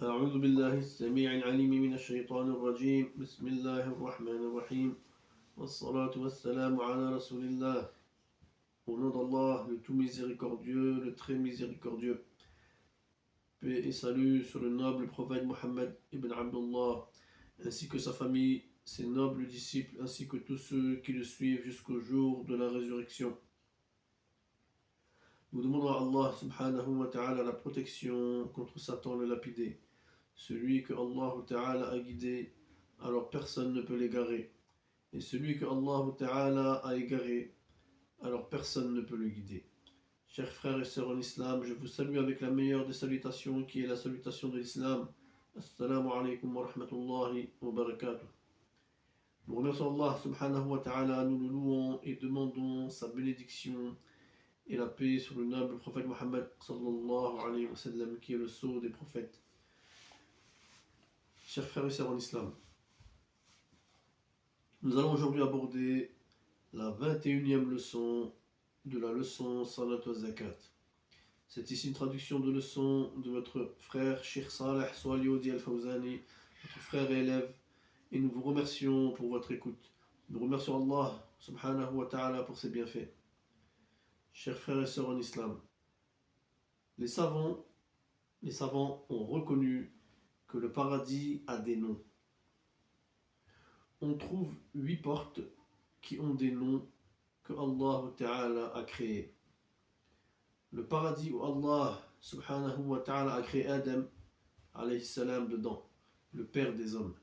أعوذ بالله السميع العليم من الشيطان الرجيم بسم الله الرحمن الرحيم والصلاة والسلام على رسول الله. Au nom d'Allah, le tout miséricordieux, le très miséricordieux. Paix et salut sur le noble prophète Mohammed ibn Abdullah, ainsi que sa famille, ses nobles disciples, ainsi que tous ceux qui le suivent jusqu'au jour de la résurrection. Nous demandons à Allah subhanahu wa ta'ala la protection contre Satan le lapidé. Celui que Allah ta'ala a guidé, alors personne ne peut l'égarer. Et celui que Allah ta'ala a égaré, alors personne ne peut le guider. Chers frères et sœurs en islam, je vous salue avec la meilleure des salutations qui est la salutation de l'islam. Assalamu alaikum wa rahmatullahi wa barakatuh. Nous remercions Allah subhanahu wa ta'ala, nous le louons et demandons sa bénédiction et la paix sur le noble prophète Mohammed sallallahu alayhi wa sallam, qui est le sceau des prophètes. Chers frères et sœurs en islam, nous allons aujourd'hui aborder la 21e leçon de la leçon Salat wa Zakat. C'est ici une traduction de leçon de votre frère Cheikh Saleh Swaliodi Al-Fawzani, votre frère et élève, et nous vous remercions pour votre écoute. Nous remercions Allah subhanahu wa ta'ala pour ses bienfaits. Chers frères et sœurs en islam, les savants ont reconnu que le paradis a des noms. On trouve 8 portes qui ont des noms que Allah Ta'ala a créés. Le paradis où Allah subhanahu wa ta'ala a créé Adam alayhi salam dedans, le père des hommes.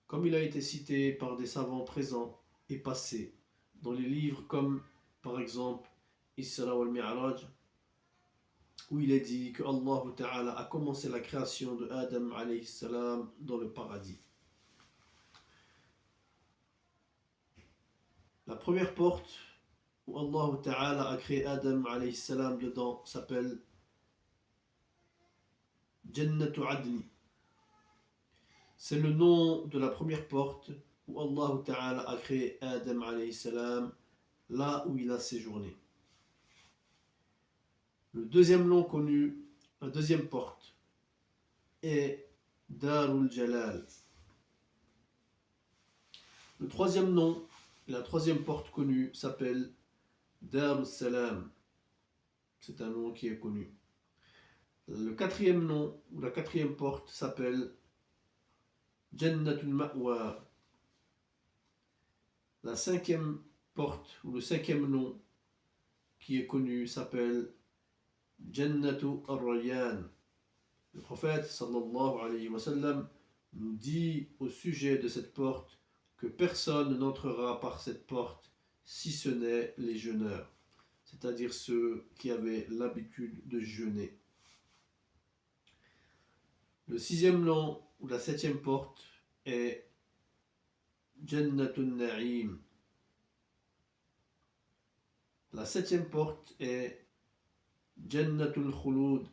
Comme il a été cité par des savants présents et passés dans les livres comme par exemple Isra wal Mi'raj, où il est dit que Allah Ta'ala a commencé la création de Adam alayhi salam dans le paradis. La première porte où Allah Ta'ala a créé Adam alayhi salam dedans s'appelle Jannatu Adni. C'est le nom de la première porte où Allah Ta'ala a créé Adam alayhi salam, là où il a séjourné. Le deuxième nom connu, la deuxième porte, est Darul Jalal. Le troisième nom, la troisième porte connue s'appelle Darul Salam. C'est un nom qui est connu. Le quatrième nom, ou la quatrième porte, s'appelle Jannatul Ma'wa. La cinquième porte, ou le cinquième nom qui est connu, s'appelle Jannatu Ar-Rayyan. Le prophète sallallahu alayhi wa sallam nous dit au sujet de cette porte que personne n'entrera par cette porte si ce n'est les jeûneurs, c'est-à-dire ceux qui avaient l'habitude de jeûner. Le sixième nom ou la septième porte est Jannatun Na'im. La septième porte est Jannatul Khulud.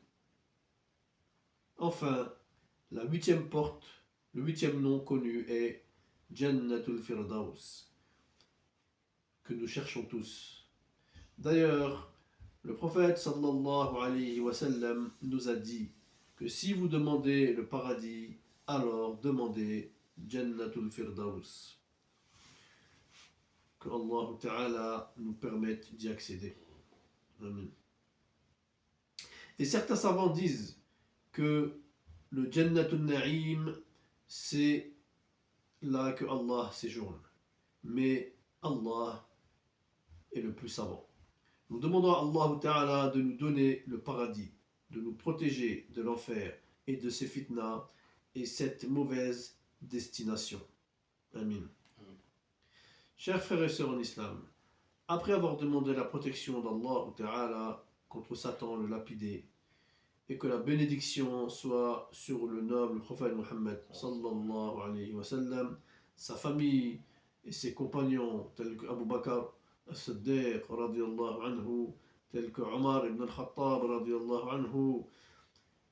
Enfin, la huitième porte, le huitième nom connu est Jannatul Firdaus, que nous cherchons tous. D'ailleurs, le prophète sallallahu alayhi wa sallam nous a dit que si vous demandez le paradis, alors demandez Jannatul Firdaus. Que Allah Ta'ala nous permette d'y accéder. Amen. Et certains savants disent que le Jannatul Na'im, c'est là que Allah séjourne. Mais Allah est le plus savant. Nous demandons à Allah Ta'ala de nous donner le paradis, de nous protéger de l'enfer et de ses fitnas et cette mauvaise destination. Amin. Chers frères et sœurs en islam, après avoir demandé la protection d'Allah Ta'ala contre Satan le lapidé, et que la bénédiction soit sur le noble prophète Mohammed sallallahu alayhi wa sallam, sa famille et ses compagnons tels que Abu Bakr as-Siddiq radiyallahu anhu, tels que Omar ibn al-Khattab radiyallahu anhu,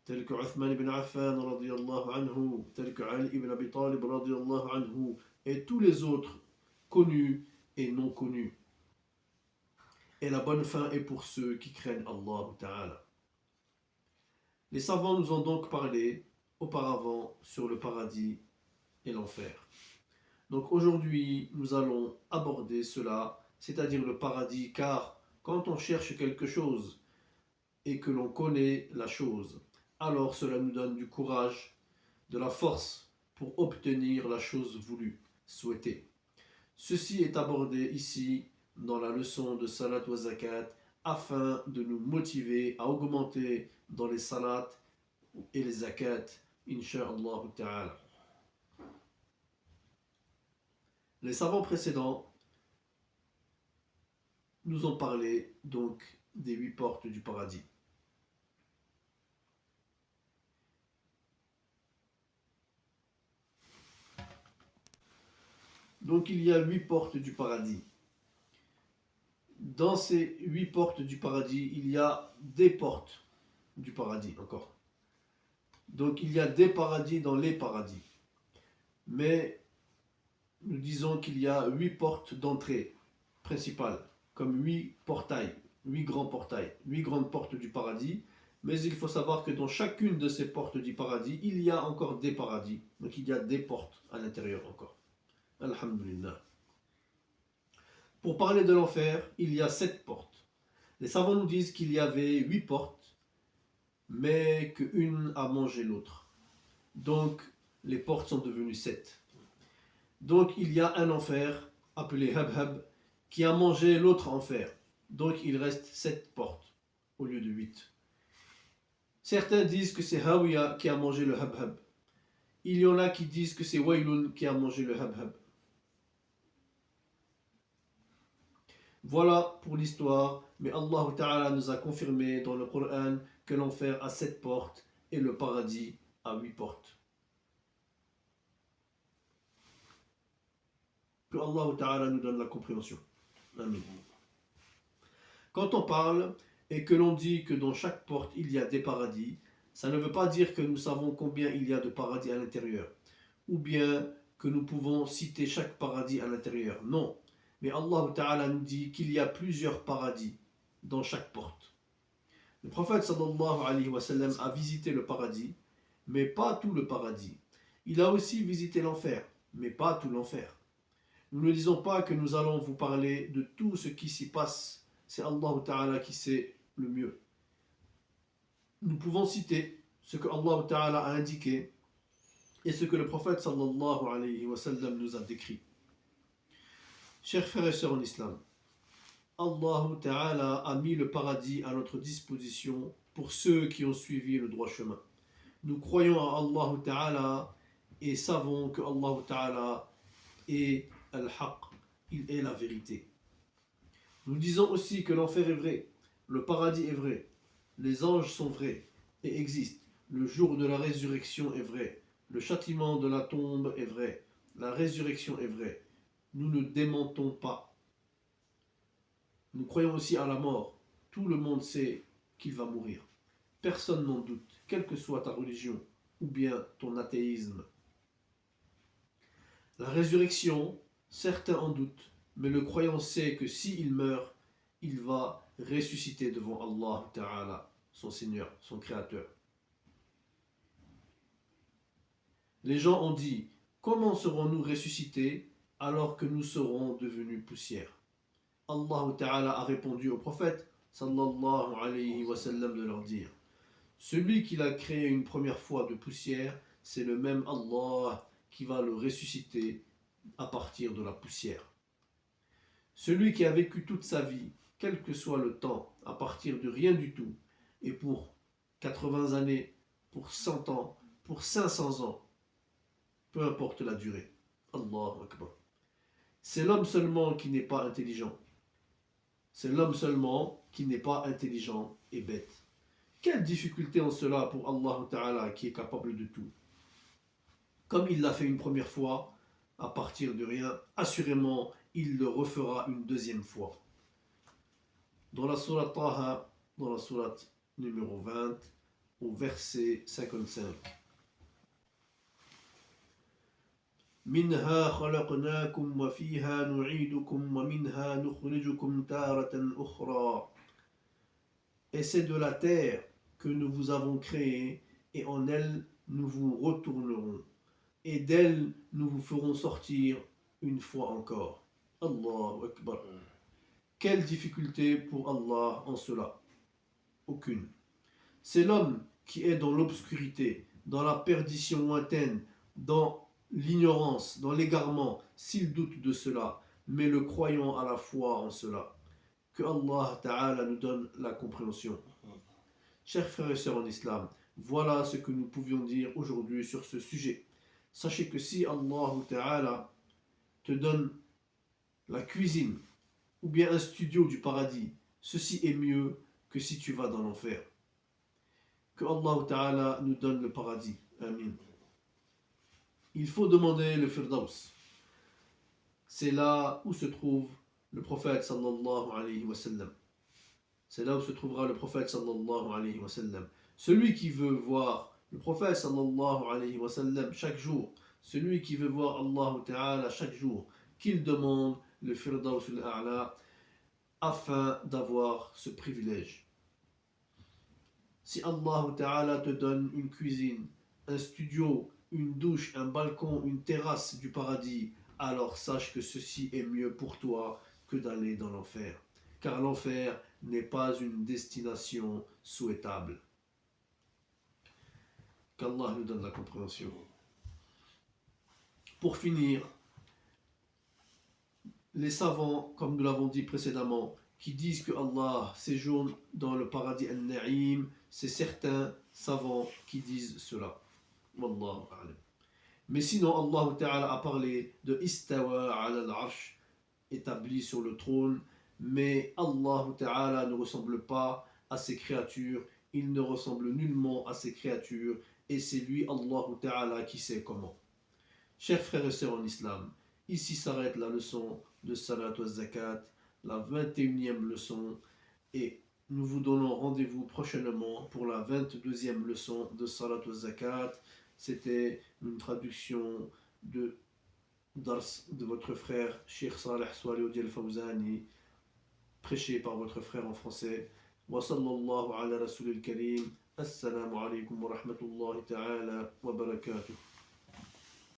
tels que Uthman ibn Affan radiyallahu anhu, tels que Ali ibn Abi Talib radiyallahu anhu, et tous les autres connus et non connus. Et la bonne fin est pour ceux qui craignent Allah Ta'ala. Les savants nous ont donc parlé auparavant sur le paradis et l'enfer. Donc aujourd'hui, nous allons aborder cela, c'est-à-dire le paradis, car quand on cherche quelque chose et que l'on connaît la chose, alors cela nous donne du courage, de la force pour obtenir la chose voulue, souhaitée. Ceci est abordé ici dans la leçon de Salat wa Zakat afin de nous motiver à augmenter dans les salats et les zakat, insha'Allah ta'ala. Les savants précédents nous ont parlé donc des 8 portes du paradis. Donc il y a 8 portes du paradis. Dans ces 8 portes du paradis, il y a des portes du paradis encore. Donc il y a des paradis dans les paradis. Mais nous disons qu'il y a 8 portes d'entrée principales, comme 8 portails, 8 grands portails, 8 grandes portes du paradis. Mais il faut savoir que dans chacune de ces portes du paradis, il y a encore des paradis. Donc il y a des portes à l'intérieur encore. Alhamdulillah. Pour parler de l'enfer, il y a 7 portes. Les savants nous disent qu'il y avait 8 portes, mais qu'une a mangé l'autre. Donc les portes sont devenues 7. Donc il y a un enfer appelé Habhab qui a mangé l'autre enfer. Donc il reste 7 portes au lieu de 8. Certains disent que c'est Hawiya qui a mangé le Habhab. Il y en a qui disent que c'est Waylun qui a mangé le Habhab. Voilà pour l'histoire, mais Allah Ta'ala nous a confirmé dans le Coran que l'enfer a 7 portes et le paradis a 8 portes. Que Allah Ta'ala nous donne la compréhension. Amen. Quand on parle et que l'on dit que dans chaque porte il y a des paradis, ça ne veut pas dire que nous savons combien il y a de paradis à l'intérieur, ou bien que nous pouvons citer chaque paradis à l'intérieur. Non. Mais Allah Ta'ala nous dit qu'il y a plusieurs paradis dans chaque porte. Le prophète sallallahu alayhi wa sallam a visité le paradis, mais pas tout le paradis. Il a aussi visité l'enfer, mais pas tout l'enfer. Nous ne disons pas que nous allons vous parler de tout ce qui s'y passe. C'est Allah Ta'ala qui sait le mieux. Nous pouvons citer ce que Allah Ta'ala a indiqué et ce que le prophète sallallahu alayhi wa sallam nous a décrit. Chers frères et sœurs en islam, Allah Ta'ala a mis le paradis à notre disposition pour ceux qui ont suivi le droit chemin. Nous croyons à Allah Ta'ala et savons que Allah Ta'ala est al-haq, il est la vérité. Nous disons aussi que l'enfer est vrai, le paradis est vrai, les anges sont vrais et existent, le jour de la résurrection est vrai, le châtiment de la tombe est vrai, la résurrection est vraie. Nous ne démentons pas. Nous croyons aussi à la mort. Tout le monde sait qu'il va mourir. Personne n'en doute, quelle que soit ta religion ou bien ton athéisme. La résurrection, certains en doutent, mais le croyant sait que s'il meurt, il va ressusciter devant Allah Ta'ala, son Seigneur, son Créateur. Les gens ont dit, comment serons-nous ressuscités alors que nous serons devenus poussière? Allah Ta'ala a répondu au prophète sallallahu alayhi wa sallam de leur dire, celui qui l'a créé une première fois de poussière, c'est le même Allah qui va le ressusciter à partir de la poussière. Celui qui a vécu toute sa vie, quel que soit le temps, à partir de rien du tout, et pour 80 années, pour 100 ans, pour 500 ans, peu importe la durée. Allahu Akbar. C'est l'homme seulement qui n'est pas intelligent. C'est l'homme seulement qui n'est pas intelligent et bête. Quelle difficulté en cela pour Allah Ta'ala qui est capable de tout. Comme il l'a fait une première fois, à partir de rien, assurément, il le refera une deuxième fois. Dans la sourate Taha, dans la sourate numéro 20, au verset 55. منها خلقناكم وفيها نعيدكم ومنها نخرجكم تارة أخرى. Et c'est de la terre que nous vous avons créé, et en elle nous vous retournerons, et d'elle, nous vous ferons sortir une fois encore. Allahu Akbar. Quelle difficulté pour Allah en cela? Aucune. C'est l'homme qui est dans l'obscurité, dans la perdition lointaine, dans l'ignorance, dans l'égarement, s'il doute de cela, mais le croyant à la foi en cela. Que Allah Ta'ala nous donne la compréhension. Chers frères et sœurs en islam, voilà ce que nous pouvions dire aujourd'hui sur ce sujet. Sachez que si Allah Ta'ala te donne la cuisine ou bien un studio du paradis, ceci est mieux que si tu vas dans l'enfer. Que Allah Ta'ala nous donne le paradis. Amin. Il faut demander le Firdaus. C'est là où se trouve le prophète sallallahu alayhi wa sallam. C'est là où se trouvera le prophète sallallahu alayhi wa sallam. Celui qui veut voir le prophète sallallahu alayhi wa sallam chaque jour, celui qui veut voir Allah Ta'ala chaque jour, qu'il demande le Firdaus al-A'la afin d'avoir ce privilège. Si Allah Ta'ala te donne une cuisine, un studio, une douche, un balcon, une terrasse du paradis, alors sache que ceci est mieux pour toi que d'aller dans l'enfer. Car l'enfer n'est pas une destination souhaitable. Qu'Allah nous donne la compréhension. Pour finir, les savants, comme nous l'avons dit précédemment, qui disent que Allah séjourne dans le paradis al-Na'im, c'est certains savants qui disent cela. Wallahu a'lam. Mais sinon, Allah Ta'ala a parlé de Istawa ala al-Arsh, établi sur le trône, mais Allah Ta'ala ne ressemble pas à ses créatures, il ne ressemble nullement à ses créatures, et c'est lui, Allah Ta'ala, qui sait comment. Chers frères et sœurs en islam, ici s'arrête la leçon de Salat wa Zakat, la 21e leçon, et nous vous donnons rendez-vous prochainement pour la 22e leçon de Salat wa Zakat. C'était une traduction de Dars de votre frère Cheikh Saleh Swalioudi al-Fawzani, prêché par votre frère en français. Wa sallallahu ala rasulil karim. Assalamu alaikum wa rahmatullahi ta'ala wa barakatuh.